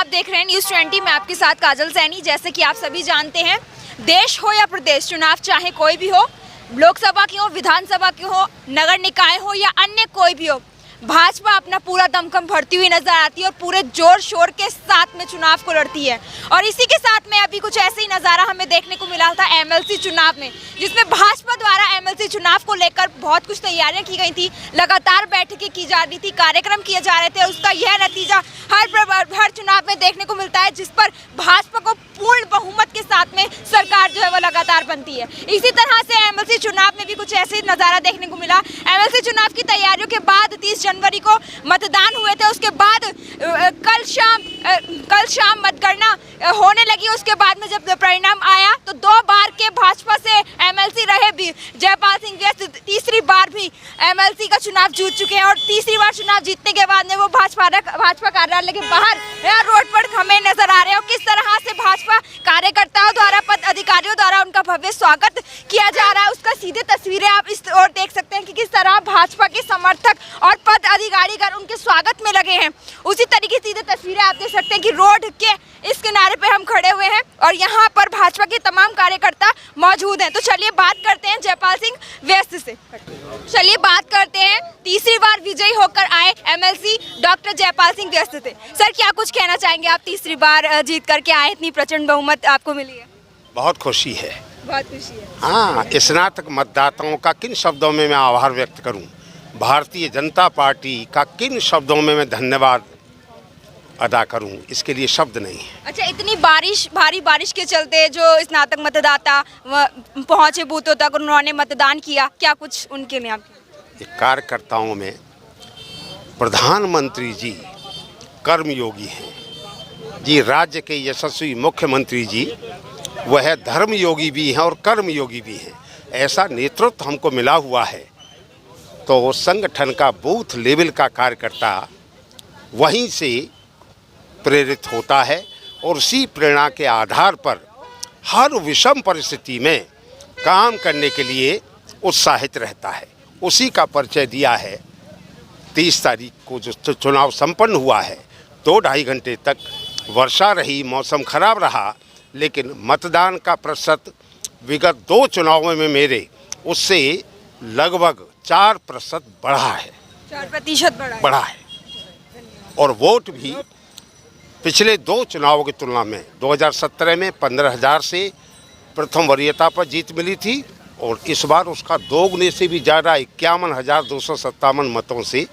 आप देख रहे हैं News20 में आपके साथ काजल सैनी। जैसे कि आप सभी जानते हैं, देश हो या प्रदेश, चुनाव चाहे कोई भी हो, लोकसभा की हो, विधानसभा की हो, नगर निकाय हो या अन्य कोई भी हो, भाजपा अपना पूरा दमखम भरती हुई नजर आती है और पूरे जोर शोर के साथ में चुनाव को लड़ती है। और इसी के साथ में अभी कुछ ऐसे ही नज़ारा हमें देखने को मिला था एमएलसी चुनाव में, जिसमें भाजपा द्वारा एमएलसी चुनाव को लेकर बहुत कुछ तैयारियां की गई थी, लगातार बैठकें की जा रही थी, कार्यक्रम किए जा रहे थे। उसका यह नतीजा हर चुनाव में देखने को मिलता है, जिस पर भाजपा को पूर्ण बहुमत के साथ में सरकार जो है वो लगातार बनती है। इसी तरह से एमएलसी चुनाव में भी कुछ ऐसे नज़ारा देखने को मिला। एमएलसी चुनाव की तैयारियों के बाद 30 जनवरी को मतदान हुए थे, उसके बाद कल शाम मतगणना होने लगी। उसके बाद में जब परिणाम आया तो 2 बार के भाजपा से एमएलसी रहे भी जयपाल सिंह व्यस्त तीसरी बार भी एमएलसी का चुनाव जीत चुके हैं और तीसरी बार चुनाव जीतने के बाद में वो भाजपा कार्यालय के बाहर रोड पर हमें नजर आ रहे हैं। और किस तरह से भाजपा कार्यकर्ताओं द्वारा, पद अधिकारियों द्वारा उनका भव्य स्वागत किया जा रहा है, उसका सीधे तस्वीरें आप इस ओर देख सकते हैं कि किस तरह भाजपा के समर्थक और पद अधिकारीगण उनके स्वागत में लगे हैं। उसी तरीके से सीधे तस्वीरें आप देख सकते हैं कि रोड के इस किनारे पे हम खड़े हुए हैं और यहाँ पर भाजपा के तमाम कार्यकर्ता मौजूद हैं। तो चलिए बात करते हैं जयपाल सिंह व्यस्त से। चलिए बात करते हैं तीसरी बार विजयी होकर आए एमएलसी डॉक्टर जयपाल सिंह व्यस्त से। सर, क्या कुछ कहना चाहेंगे? आप तीसरी बार जीत करके आए, इतनी प्रचंड बहुमत आपको मिली है। बहुत खुशी है। बहुत खुशी है। हाँ, स्नातक मतदाताओं का किन शब्दों में मैं आभार व्यक्त करूं, भारतीय जनता पार्टी का किन शब्दों में मैं धन्यवाद अदा करूं, इसके लिए शब्द नहीं है। अच्छा, इतनी भारी बारिश के चलते जो स्नातक मतदाता पहुंचे बूथों तक, उन्होंने मतदान किया, क्या कुछ उनके नाम? कार्यकर्ताओं में प्रधानमंत्री जी कर्मयोगी हैं जी, राज्य के यशस्वी मुख्यमंत्री जी वह धर्मयोगी भी हैं और कर्मयोगी भी हैं। ऐसा नेतृत्व हमको मिला हुआ है, तो संगठन का बूथ लेवल का कार्यकर्ता वहीं से प्रेरित होता है और उसी प्रेरणा के आधार पर हर विषम परिस्थिति में काम करने के लिए उत्साहित रहता है। उसी का परिचय दिया है 30 तारीख को जो चुनाव संपन्न हुआ है। 2-2.5 घंटे तक वर्षा रही, मौसम खराब रहा, लेकिन मतदान का प्रतिशत विगत 2 चुनावों में मेरे उससे लगभग 4% बढ़ा है। 4% बढ़ा है। और वोट भी पिछले 2 चुनावों की तुलना में 2017 में 15,000 से प्रथम वरीयता पर जीत मिली थी और इस बार उसका 2 गुने से भी ज़्यादा 51,257 मतों से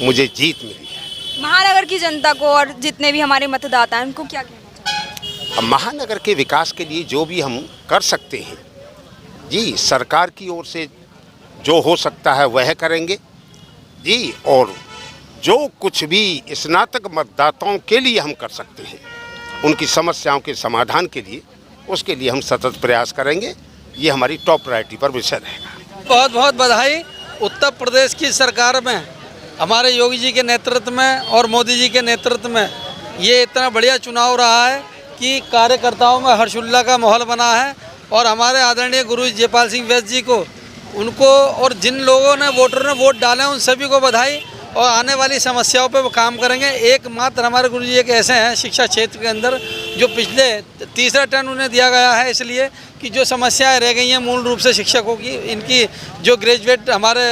मुझे जीत मिली है। महानगर की जनता को और जितने भी हमारे मतदाता हैं उनको क्या कहना चाहिए? अब महानगर के विकास के लिए जो भी हम कर सकते हैं जी, सरकार की ओर से जो हो सकता है वह करेंगे जी, और जो कुछ भी स्नातक मतदाताओं के लिए हम कर सकते हैं, उनकी समस्याओं के समाधान के लिए, उसके लिए हम सतत प्रयास करेंगे। ये हमारी टॉप प्रायोरिटी पर विषय रहेगा। बहुत बहुत बधाई। उत्तर प्रदेश की सरकार में हमारे योगी जी के नेतृत्व में और मोदी जी के नेतृत्व में ये इतना बढ़िया चुनाव रहा है कि कार्यकर्ताओं में हर्षोल्लास का माहौल बना है और हमारे आदरणीय गुरु जयपाल सिंह व्यस्त जी को, उनको और जिन लोगों ने वोटरों ने वोट डाले उन सभी को बधाई। और आने वाली समस्याओं पे वो काम करेंगे। एकमात्र हमारे गुरु जी एक ऐसे हैं शिक्षा क्षेत्र के अंदर जो पिछले तीसरा टर्न उन्हें दिया गया है, इसलिए कि जो समस्याएं रह गई हैं मूल रूप से शिक्षकों की, इनकी जो ग्रेजुएट हमारे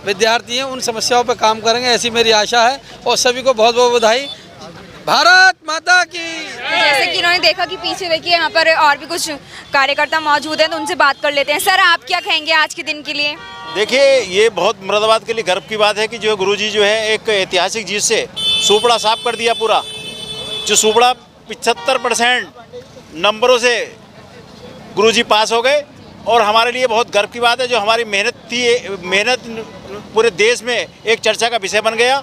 विद्यार्थी हैं उन समस्याओं पे काम करेंगे, ऐसी मेरी आशा है। और सभी को बहुत बहुत बधाई। भारत माता की। जैसे कि इन्होंने देखा कि पीछे देखिए यहाँ पर और भी कुछ कार्यकर्ता मौजूद हैं, तो उनसे बात कर लेते हैं। सर, आप क्या कहेंगे आज के दिन के लिए? देखिए, ये बहुत मुरादाबाद के लिए गर्व की बात है कि जो गुरुजी जो है एक ऐतिहासिक जीत से सुपड़ा साफ कर दिया पूरा। जो सुपड़ा 75% नंबरों से गुरुजी पास हो गए और हमारे लिए बहुत गर्व की बात है। जो हमारी मेहनत पूरे देश में एक चर्चा का विषय बन गया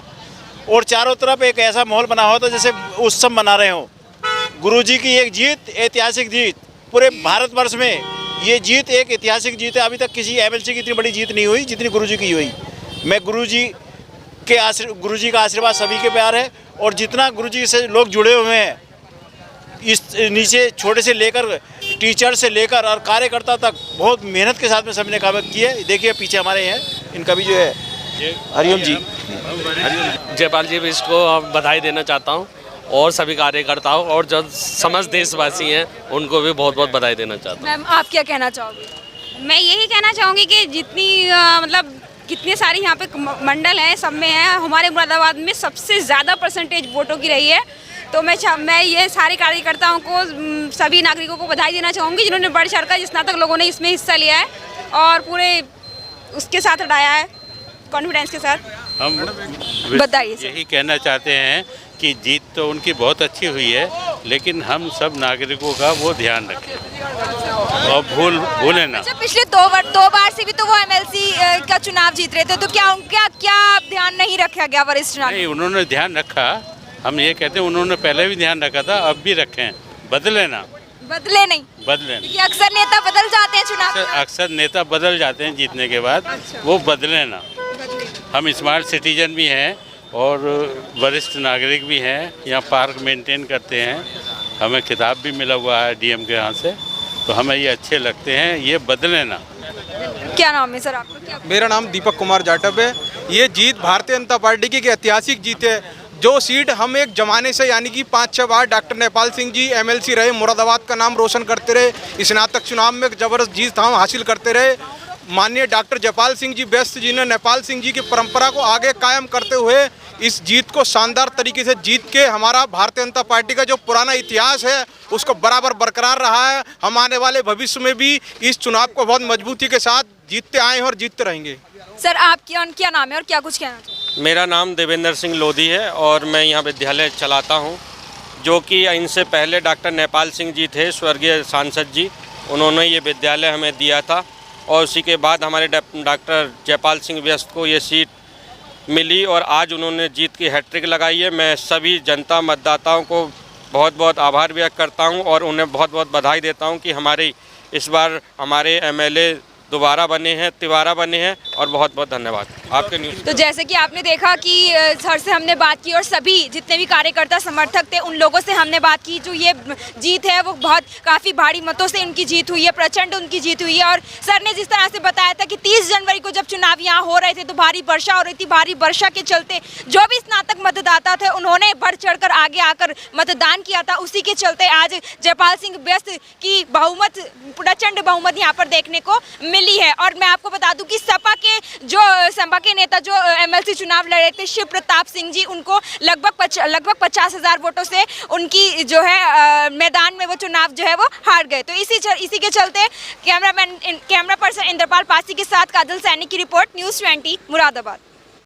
और चारों तरफ एक ऐसा माहौल बना हुआ था जैसे उत्सव मना रहे हो। गुरुजी की एक जीत, ऐतिहासिक जीत, पूरे भारतवर्ष में ये जीत एक ऐतिहासिक जीत है। अभी तक किसी एमएलसी की इतनी बड़ी जीत नहीं हुई जितनी गुरुजी की हुई। मैं गुरुजी का आशीर्वाद सभी के प्यार है और जितना गुरुजी से लोग जुड़े हुए हैं, इस नीचे छोटे से लेकर टीचर से लेकर और कार्यकर्ता तक बहुत मेहनत के साथ में सभी ने काम किया है। देखिए पीछे हमारे हैं, इनका भी जो है हरिओम जी। जयपाल जी भी इसको बधाई देना चाहता हूँ और सभी कार्यकर्ताओं और जो समस्त देशवासी हैं उनको भी बहुत बहुत बधाई देना चाहता हूँ। मैम आप क्या कहना चाहोगे? मैं यही कहना चाहूँगी कि जितनी मतलब कितने सारे यहाँ पे मंडल हैं, सब में है, हमारे मुरादाबाद में सबसे ज़्यादा परसेंटेज वोटों की रही है। तो मैं ये सारे कार्यकर्ताओं को, सभी नागरिकों को बधाई देना चाहूँगी जिन्होंने बढ़ चढ़ कर, स्नातक लोगों ने इसमें हिस्सा लिया है और पूरे उसके साथ हटाया है, कॉन्फिडेंस के साथ। हम बताइए सर। यही कहना चाहते हैं कि जीत तो उनकी बहुत अच्छी हुई है, लेकिन हम सब नागरिकों का वो ध्यान रखें और भूलें ना। अच्छा, पिछले दो बार से भी तो वो एमएलसी का चुनाव जीत रहे थे, तो क्या उनका क्या ध्यान नहीं रखा गया वरिष्ठ नागरिक? नहीं, उन्होंने ध्यान रखा। हम ये कहते हैं उन्होंने पहले भी ध्यान रखा था, अब भी रखें, बदले ना। बदले नहीं, बदले क्योंकि अक्सर नेता बदल जाते हैं चुनाव में। अक्सर नेता बदल जाते हैं जीतने के बाद, वो बदले ना। हम स्मार्ट सिटीजन भी हैं और वरिष्ठ नागरिक भी हैं, यहाँ पार्क मेंटेन करते हैं, हमें खिताब भी मिला हुआ है डीएम के यहाँ से, तो हमें ये अच्छे लगते हैं, ये बदले ना। क्या नाम है सर आपका? क्या मेरा नाम दीपक कुमार जाटव है। ये जीत भारतीय जनता पार्टी की ऐतिहासिक जीत है। जो सीट हम एक जमाने से यानी कि 5-6 बार डॉक्टर नेपाल सिंह जी एमएलसी रहे, मुरादाबाद का नाम रोशन करते रहे, स्नातक चुनाव में जबरदस्त जीत हम हासिल करते रहे। माननीय डॉक्टर जयपाल सिंह जी व्यस्त जी ने नेपाल सिंह जी की परंपरा को आगे कायम करते हुए इस जीत को शानदार तरीके से जीत के हमारा भारतीय जनता पार्टी का जो पुराना इतिहास है उसको बराबर बरकरार रहा है। हम आने वाले भविष्य में भी इस चुनाव को बहुत मजबूती के साथ जीतते आए हैं और जीतते रहेंगे। सर आपकी क्या नाम है और क्या कुछ कहना चाहिए? मेरा नाम देवेंद्र सिंह लोधी है और मैं यहाँ विद्यालय चलाता हूँ, जो कि इनसे पहले डॉक्टर नेपाल सिंह जी थे, स्वर्गीय सांसद जी, उन्होंने ये विद्यालय हमें दिया था और उसी के बाद हमारे डॉक्टर जयपाल सिंह व्यस्त को ये सीट मिली और आज उन्होंने जीत की हैट्रिक लगाई है। मैं सभी जनता मतदाताओं को बहुत बहुत आभार व्यक्त करता हूं और उन्हें बहुत बहुत बधाई देता हूं कि हमारे इस बार हमारे एमएलए दोबारा बने हैं, तिवारा बने हैं और बहुत बहुत धन्यवाद आपके न्यूज़। तो जैसे कि आपने देखा कि सर से हमने बात की और सभी जितने भी कार्यकर्ता समर्थक थे उन लोगों से हमने बात की। जो ये जीत है वो बहुत काफ़ी भारी मतों से उनकी जीत हुई है, प्रचंड उनकी जीत हुई है। और सर ने जिस तरह से बताया था कि 30 जनवरी को जब चुनाव यहाँ हो रहे थे तो भारी वर्षा हो रही थी, भारी वर्षा के चलते जो भी स्नातक मतदाता थे उन्होंने बढ़ चढ़ कर आगे आकर मतदान किया था। उसी के चलते आज जयपाल सिंह व्यस्त की बहुमत, प्रचंड बहुमत यहाँ पर देखने को मिली है। और मैं आपको बता दूं कि सपा के नेता जो एमएलसी चुनाव लड़े थे शिव प्रताप सिंह जी, उनको लगभग 50,000 वोटों से उनकी जो है मैदान में वो चुनाव जो है वो हार गए। तो इसी के चलते कैमरा पर्सन इंद्रपाल पासी के साथ काजल सैनी की रिपोर्ट, न्यूज़ 20 मुरादाबाद।